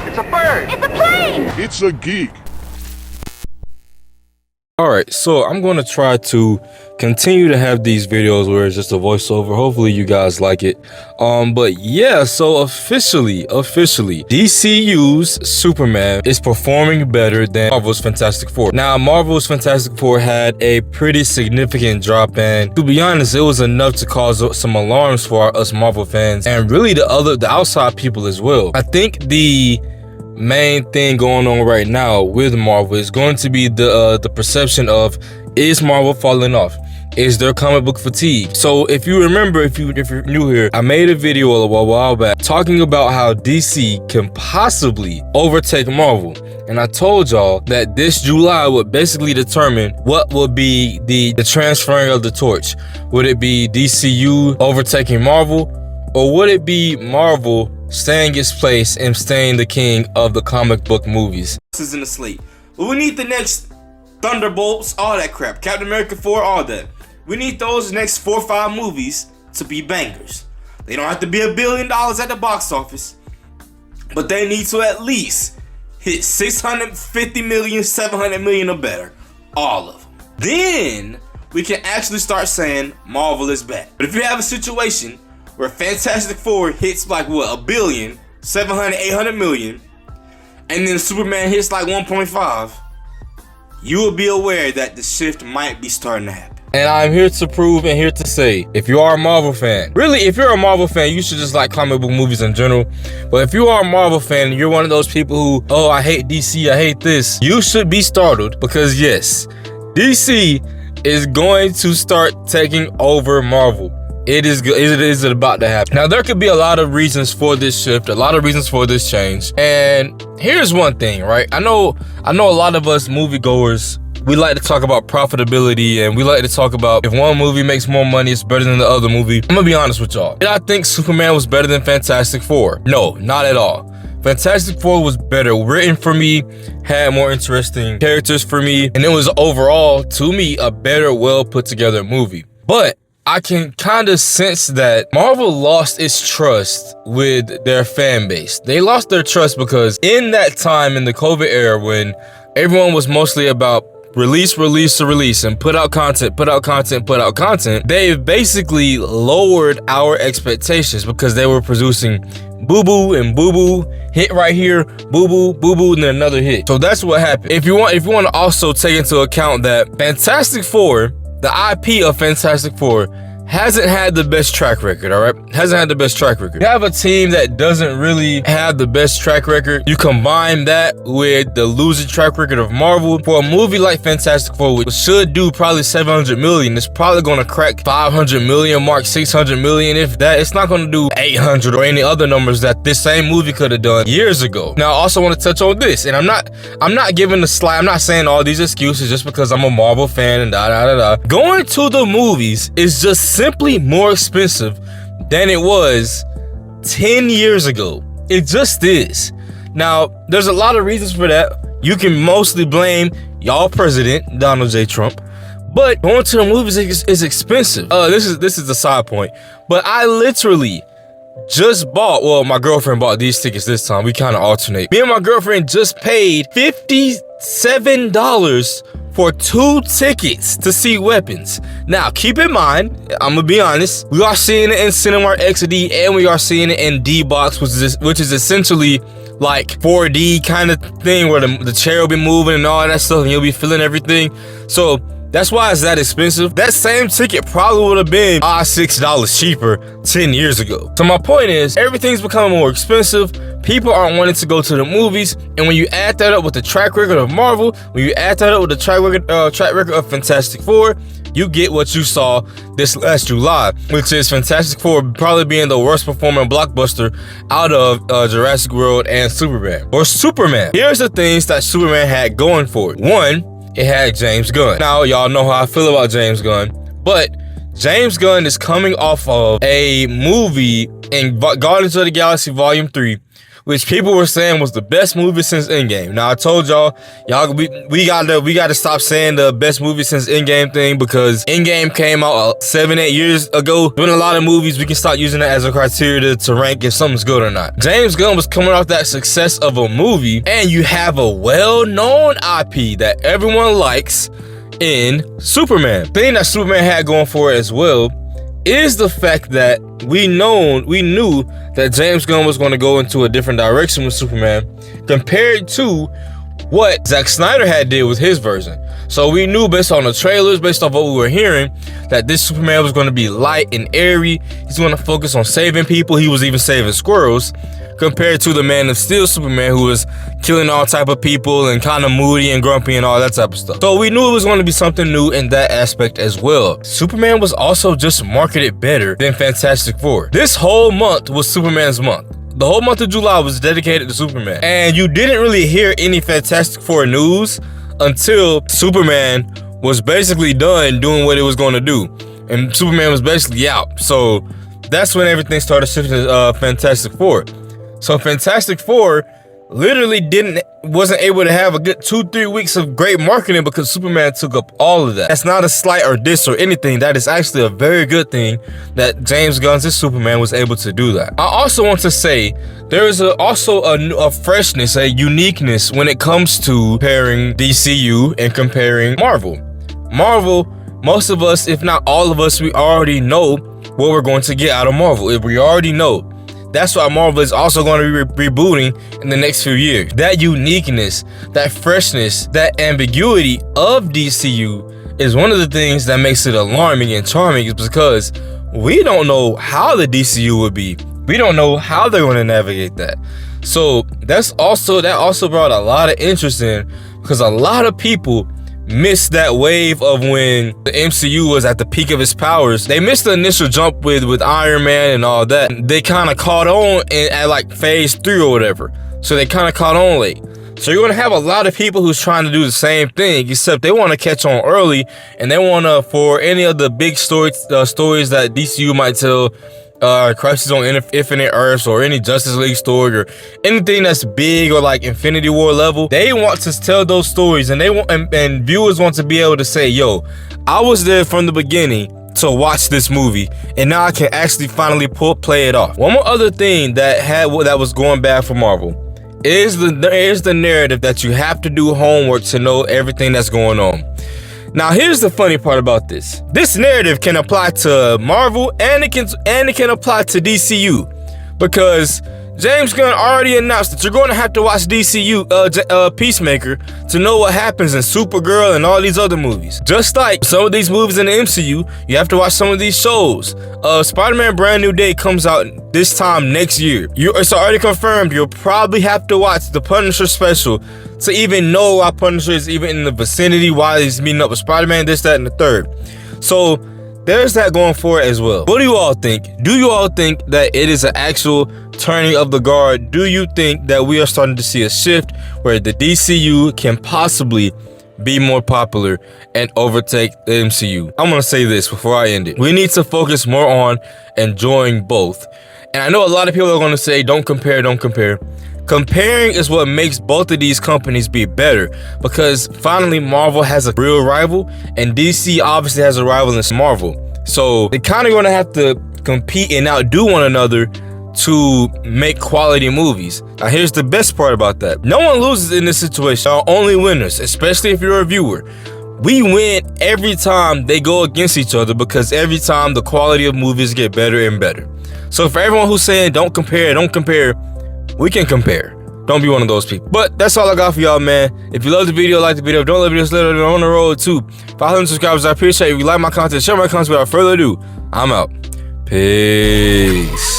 It's a bird. It's a plane. It's a geek. Alright, so I'm going to try to continue to have these videos where it's just a voiceover. Hopefully you guys like it. But yeah, so officially, DCU's Superman is performing better than Marvel's Fantastic Four. Now, Marvel's Fantastic Four had a pretty significant drop, and to be honest, it was enough to cause some alarms for us Marvel fans and really the outside people as well. I think the main thing going on right now with Marvel is going to be the perception of, is Marvel falling off? Is there comic book fatigue? So if you remember, if you're new here, I made a video a while back talking about how DC can possibly overtake Marvel, and I told y'all that this July would basically determine what would be the transferring of the torch. Would it be DCU overtaking Marvel, or would it be Marvel staying its place and staying the king of the comic book movies? This is in the slate. But we need the next Thunderbolts, all that crap. Captain America 4, all that. We need those next 4 or 5 movies to be bangers. They don't have to be $1 billion at the box office, but they need to at least hit 650 million, 700 million or better. All of them. Then we can actually start saying Marvel is back. But if you have a situation where Fantastic Four hits like what, $1 billion, 700, 800 million, and then Superman hits like 1.5, you will be aware that the shift might be starting to happen. And I'm here to prove and here to say, if you are a Marvel fan, really, if you're a Marvel fan, you should just like comic book movies in general. But if you are a Marvel fan and you're one of those people who, oh, I hate DC, I hate this, you should be startled, because yes, DC is going to start taking over Marvel. It is about to happen. Now, there could be a lot of reasons for this shift, a lot of reasons for this change. And here's one thing, right? I know a lot of us moviegoers, we like to talk about profitability, and we like to talk about if one movie makes more money, it's better than the other movie. I'm gonna be honest with y'all. Did I think Superman was better than Fantastic Four? No, not at all. Fantastic Four was better written for me, had more interesting characters for me, and it was overall, to me, a better, well put together movie. But I can kind of sense that Marvel lost its trust with their fan base. They lost their trust because in that time, in the COVID era, when everyone was mostly about release, and put out content, they've basically lowered our expectations because they were producing boo-boo and boo-boo, hit right here, boo-boo, and then another hit. So that's what happened. If you want to also take into account that Fantastic Four, the IP of Fantastic Four, hasn't had the best track record, all right? Hasn't had the best track record. You have a team that doesn't really have the best track record. You combine that with the losing track record of Marvel. For a movie like Fantastic Four, which should do probably 700 million, it's probably gonna crack 500 million mark, 600 million. If that, it's not gonna do 800 or any other numbers that this same movie could have done years ago. Now, I also want to touch on this, and I'm not giving the slide. I'm not saying all these excuses just because I'm a Marvel fan and Going to the movies is just simply more expensive than it was 10 years ago. It just is. Now, there's a lot of reasons for that. You can mostly blame y'all president, Donald J. Trump, but going to the movies is expensive. This is the side point, but I literally just bought, well, my girlfriend bought these tickets this time. We kind of alternate. Me and my girlfriend just paid $57 for 2 tickets to see Weapons. Now, keep in mind, I'm gonna be honest, we are seeing it in Cinemark XD and we are seeing it in D-Box, which is essentially like 4D kind of thing where the chair will be moving and all that stuff and you'll be feeling everything. So that's why it's that expensive. That same ticket probably would have been $6 cheaper 10 years ago. So my point is, everything's becoming more expensive. People aren't wanting to go to the movies. And when you add that up with the track record of Marvel, when you add that up with the track record of Fantastic Four, you get what you saw this last July, which is Fantastic Four probably being the worst performing blockbuster out of Jurassic World and Superman. Here's the things that Superman had going for it. One, it had James Gunn. Now, y'all know how I feel about James Gunn, but James Gunn is coming off of a movie in Guardians of the Galaxy Volume 3, which people were saying was the best movie since Endgame. Now I told y'all we gotta stop saying the best movie since Endgame thing, because Endgame came out 7-8 years ago. Doing a lot of movies, we can start using that as a criteria to rank if something's good or not. James Gunn was coming off that success of a movie, and you have a well-known IP that everyone likes in Superman. The thing that Superman had going for it as well is the fact that we knew that James Gunn was going to go into a different direction with Superman compared to what Zack Snyder had did with his version. So we knew based on the trailers, based off what we were hearing, that this Superman was going to be light and airy. He's going to focus on saving people. He was even saving squirrels, compared to the Man of Steel Superman, who was killing all type of people and kind of moody and grumpy and all that type of stuff. So we knew it was going to be something new in that aspect as well. Superman was also just marketed better than Fantastic Four. This whole month was Superman's month. The whole month of July was dedicated to Superman. And you didn't really hear any Fantastic Four news until Superman was basically done doing what it was going to do. And Superman was basically out. So that's when everything started shifting to Fantastic Four. So Fantastic Four literally wasn't able to have a good 2-3 weeks of great marketing because Superman took up all of that. That's not a slight or diss or anything. That is actually a very good thing that James Gunn's Superman was able to do that. I also want to say there is also a freshness, a uniqueness when it comes to comparing DCU and comparing Marvel. Marvel, most of us, if not all of us, we already know what we're going to get out of Marvel. We already know. That's why Marvel is also going to be rebooting in the next few years. That uniqueness, that freshness, that ambiguity of DCU is one of the things that makes it alarming and charming, is because we don't know how the DCU will be. We don't know how they're going to navigate that. So that also brought a lot of interest in, because a lot of people missed that wave of when the MCU was at the peak of its powers. They missed the initial jump with Iron Man and all that. They kind of caught on at like phase 3 or whatever. So they kind of caught on late. So you're going to have a lot of people who's trying to do the same thing, except they want to catch on early, and they want to, for any of the big stories that DCU might tell, Crisis on Infinite Earths or any Justice League story or anything that's big or like Infinity War level, they want to tell those stories, and and viewers want to be able to say, yo, I was there from the beginning to watch this movie, and now I can actually finally play it off. One more other thing that was going bad for Marvel is the narrative that you have to do homework to know everything that's going on. Now, here's the funny part about this. This narrative can apply to Marvel and it can apply to DCU, because James Gunn already announced that you're going to have to watch DCU Peacemaker to know what happens in Supergirl and all these other movies. Just like some of these movies in the MCU, you have to watch some of these shows. Spider-Man Brand New Day comes out this time next year. It's already confirmed you'll probably have to watch the Punisher special to even know why Punisher is even in the vicinity, why he's meeting up with Spider-Man, this, that, and the third. So there's that going for it as well. What do you all think? Do you all think that it is an actual turning of the guard? Do you think that we are starting to see a shift where the DCU can possibly be more popular and overtake the MCU? I'm gonna say this before I end it. We need to focus more on enjoying both. And I know a lot of people are gonna say, don't compare, don't compare. Comparing is what makes both of these companies be better, because finally Marvel has a real rival and DC obviously has a rival in Marvel. So they're kind of going to have to compete and outdo one another to make quality movies. Now here's the best part about that. No one loses in this situation. Only winners, especially if you're a viewer. We win every time they go against each other, because every time the quality of movies get better and better. So for everyone who's saying don't compare, we can compare. Don't be one of those people. But that's all I got for y'all, man. If you love the video, like the video. If you don't love the video, let it on the road to 500 subscribers. I appreciate it. If you like my content, share my content. Without further ado, I'm out. Peace.